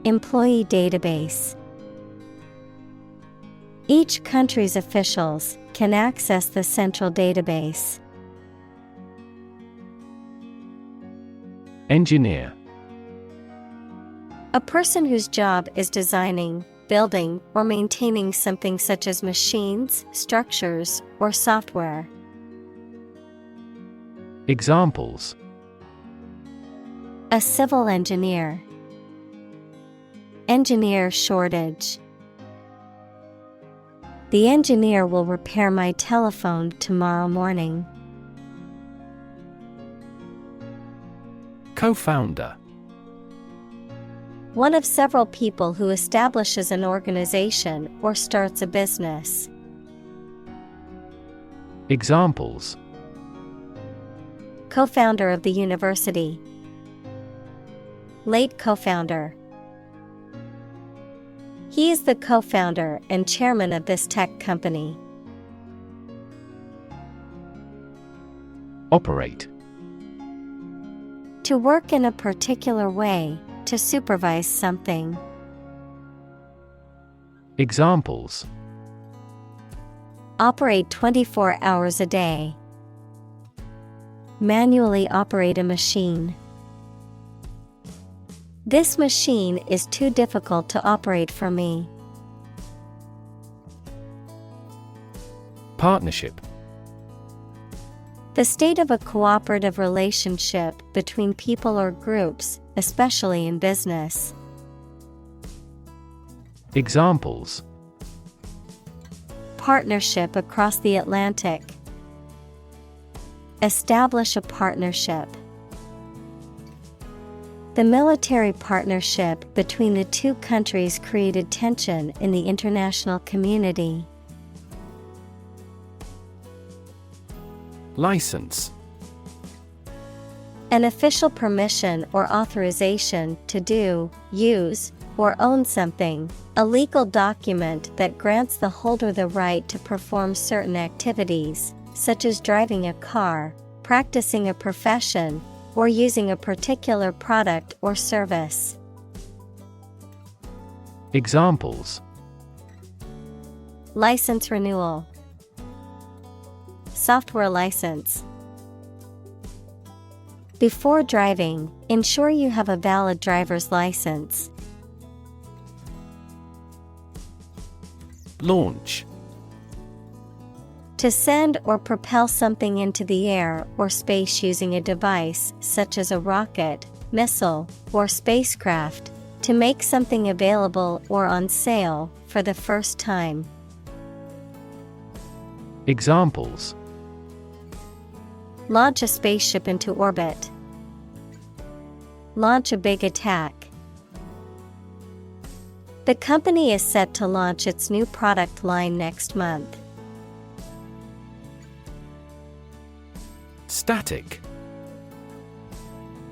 S1: Employee database. Each country's officials can access the central database.
S2: Engineer.
S1: A person whose job is designing, building, or maintaining something such as machines, structures, or software.
S2: Examples:
S1: A civil engineer. Engineer shortage. The engineer will repair my telephone tomorrow morning.
S2: Co-founder.
S1: One of several people who establishes an organization or starts a business.
S2: Examples:
S1: Co-founder of the university. Late co-founder. He is the co-founder and chairman of this tech company.
S2: Operate.
S1: To work in a particular way, to supervise something.
S2: Examples:
S1: Operate 24 hours a day. Manually operate a machine. This machine is too difficult to operate for me.
S2: Partnership.
S1: The state of a cooperative relationship between people or groups, especially in business.
S2: Examples:
S1: Partnership across the Atlantic. Establish a partnership. The military partnership between the two countries created tension in the international community.
S2: License.
S1: An official permission or authorization to do, use, or own something, a legal document that grants the holder the right to perform certain activities, such as driving a car, practicing a profession, or using a particular product or service.
S2: Examples:
S1: License renewal. Software license. Before driving, ensure you have a valid driver's license.
S2: Launch.
S1: To send or propel something into the air or space using a device such as a rocket, missile, or spacecraft, to make something available or on sale for the first time.
S2: Examples:
S1: launch a spaceship into orbit. Launch a big attack. The company is set to launch its new product line next month.
S2: Static.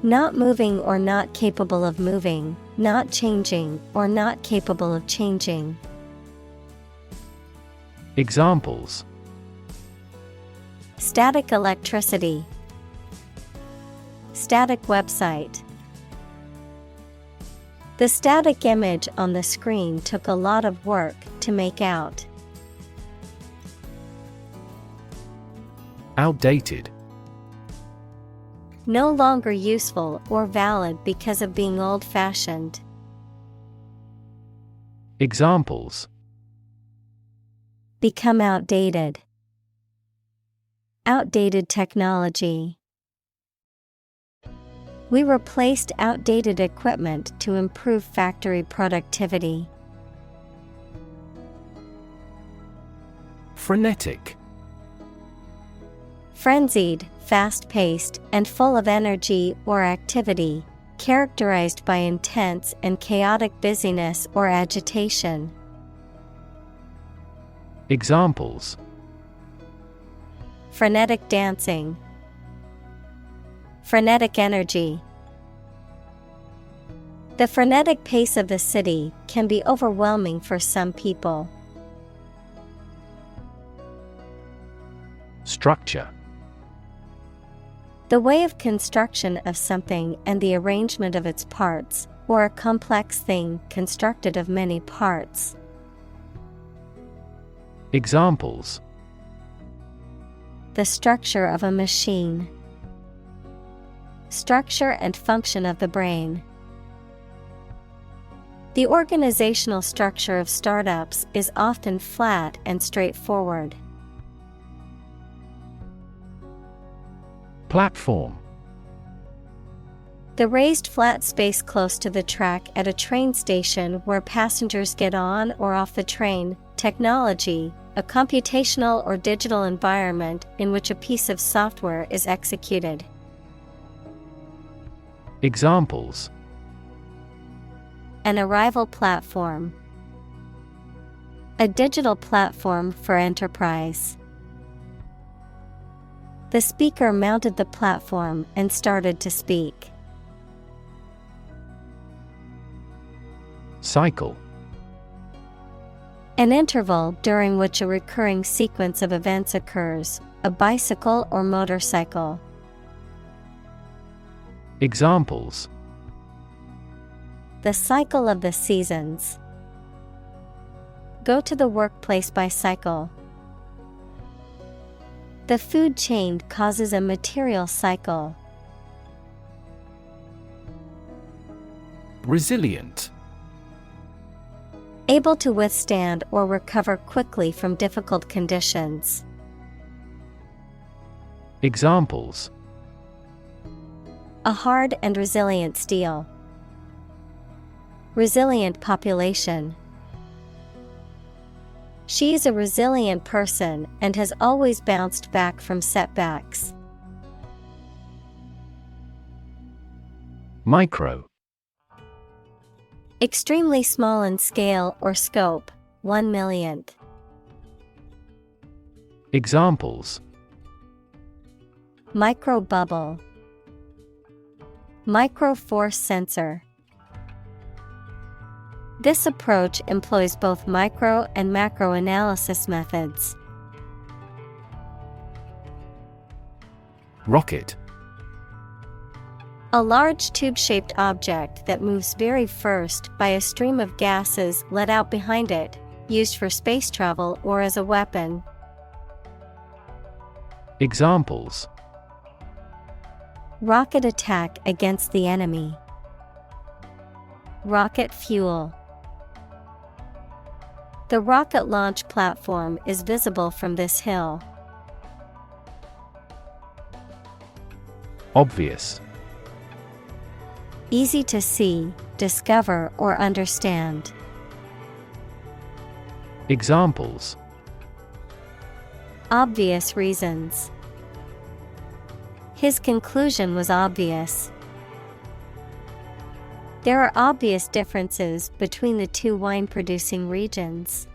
S1: Not moving or not capable of moving, not changing or not capable of changing.
S2: Examples:
S1: static electricity. Static website. The static image on the screen took a lot of work to make out.
S2: Outdated.
S1: No longer useful or valid because of being old-fashioned.
S2: Examples:
S1: become outdated. Outdated technology. We replaced outdated equipment to improve factory productivity.
S2: Frenetic.
S1: Frenzied, fast-paced, and full of energy or activity, characterized by intense and chaotic busyness or agitation.
S2: Examples:
S1: frenetic dancing. Frenetic energy. The frenetic pace of the city can be overwhelming for some people.
S2: Structure.
S1: The way of construction of something and the arrangement of its parts, or a complex thing constructed of many parts.
S2: Examples:
S1: the structure of a machine. Structure and function of the brain. The organizational structure of startups is often flat and straightforward.
S2: Platform.
S1: The raised flat space close to the track at a train station where passengers get on or off the train. Technology, a computational or digital environment in which a piece of software is executed.
S2: Examples:
S1: an arrival platform. A digital platform for enterprise. The speaker mounted the platform and started to speak.
S2: Cycle.
S1: An interval during which a recurring sequence of events occurs, a bicycle or motorcycle.
S2: Examples:
S1: the cycle of the seasons. Go to the workplace by cycle. The food chain causes a material cycle.
S2: Resilient.
S1: Able to withstand or recover quickly from difficult conditions.
S2: Examples:
S1: a hard and resilient steel. Resilient population. She is a resilient person and has always bounced back from setbacks.
S2: Micro.
S1: Extremely small in scale or scope, 1/1,000,000th.
S2: Examples:
S1: microbubble. Microforce sensor. This approach employs both micro and macro analysis methods.
S2: Rocket.
S1: A large tube-shaped object that moves very first by a stream of gases let out behind it, used for space travel or as a weapon.
S2: Examples:
S1: rocket attack against the enemy. Rocket fuel. The rocket launch platform is visible from this hill.
S2: Obvious.
S1: Easy to see, discover, or understand.
S2: Examples:
S1: Obvious reasons. His conclusion was obvious. There are obvious differences between the two wine-producing regions.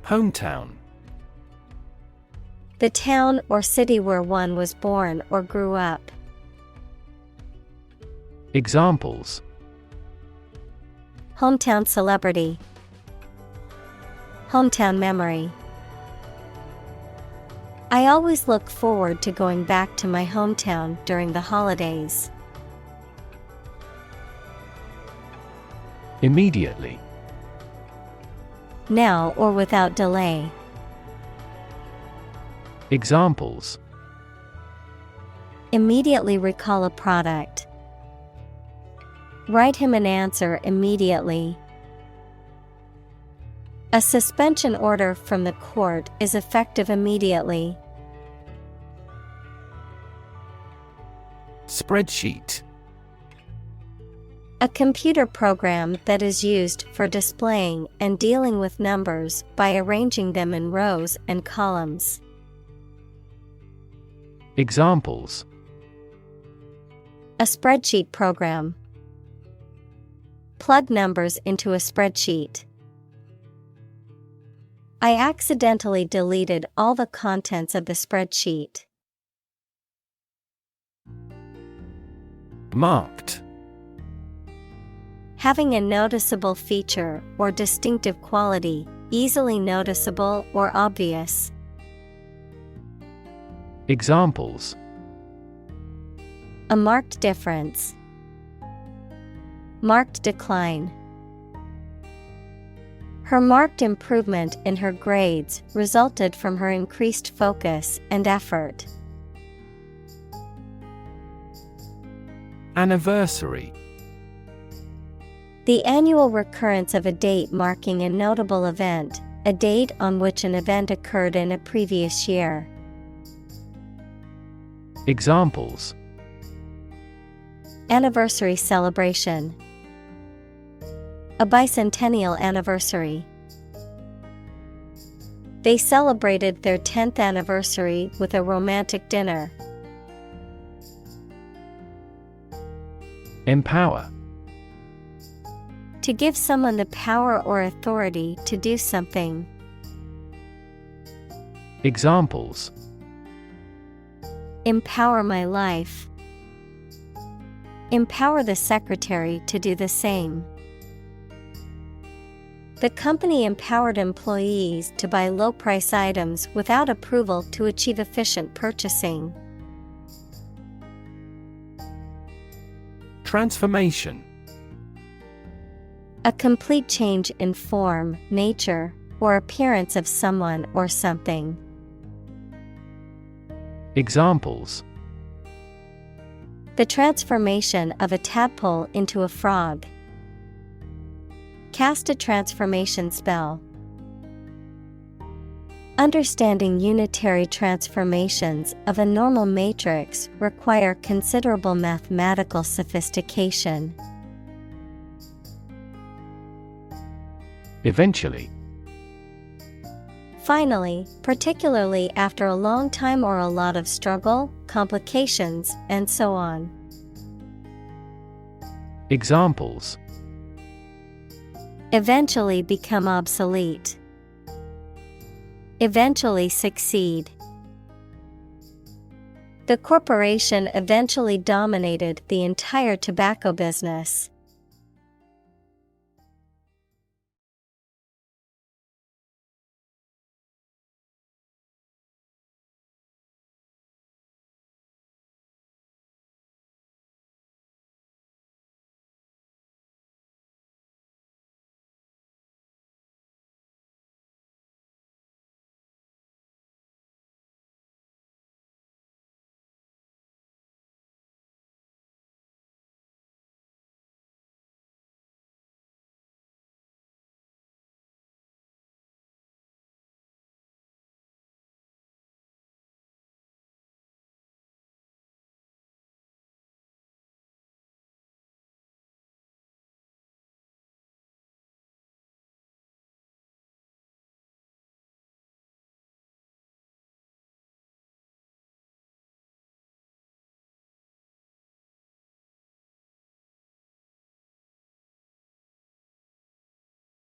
S2: Hometown.
S1: The town or city where one was born or grew up.
S2: Examples:
S1: Hometown celebrity. Hometown memory. I always look forward to going back to my hometown during the holidays.
S2: Immediately.
S1: Now or without delay.
S2: Examples:
S1: Immediately recall a product. Write him an answer immediately. A suspension order from the court is effective immediately.
S2: Spreadsheet.
S1: A computer program that is used for displaying and dealing with numbers by arranging them in rows and columns.
S2: Examples:
S1: A spreadsheet program. Plug numbers into a spreadsheet. I accidentally deleted all the contents of the spreadsheet.
S2: Marked.
S1: Having a noticeable feature or distinctive quality, easily noticeable or obvious.
S2: Examples:
S1: A marked difference. Marked decline. Her marked improvement in her grades resulted from her increased focus and effort.
S2: Anniversary.
S1: The annual recurrence of a date marking a notable event, a date on which an event occurred in a previous year.
S2: Examples:
S1: Anniversary celebration. A bicentennial anniversary. They celebrated their 10th anniversary with a romantic dinner.
S2: Empower.
S1: To give someone the power or authority to do something.
S2: Examples:
S1: Empower my life. Empower the secretary to do the same. The company empowered employees to buy low-price items without approval to achieve efficient purchasing.
S2: Transformation.
S1: A complete change in form, nature, or appearance of someone or something.
S2: Examples:
S1: The transformation of a tadpole into a frog. Cast a transformation spell. Understanding unitary transformations of a normal matrix require considerable mathematical sophistication.
S2: Eventually.
S1: Finally, particularly after a long time or a lot of struggle, complications, and so on.
S2: Examples:
S1: Eventually become obsolete. Eventually succeed. The corporation eventually dominated the entire tobacco business.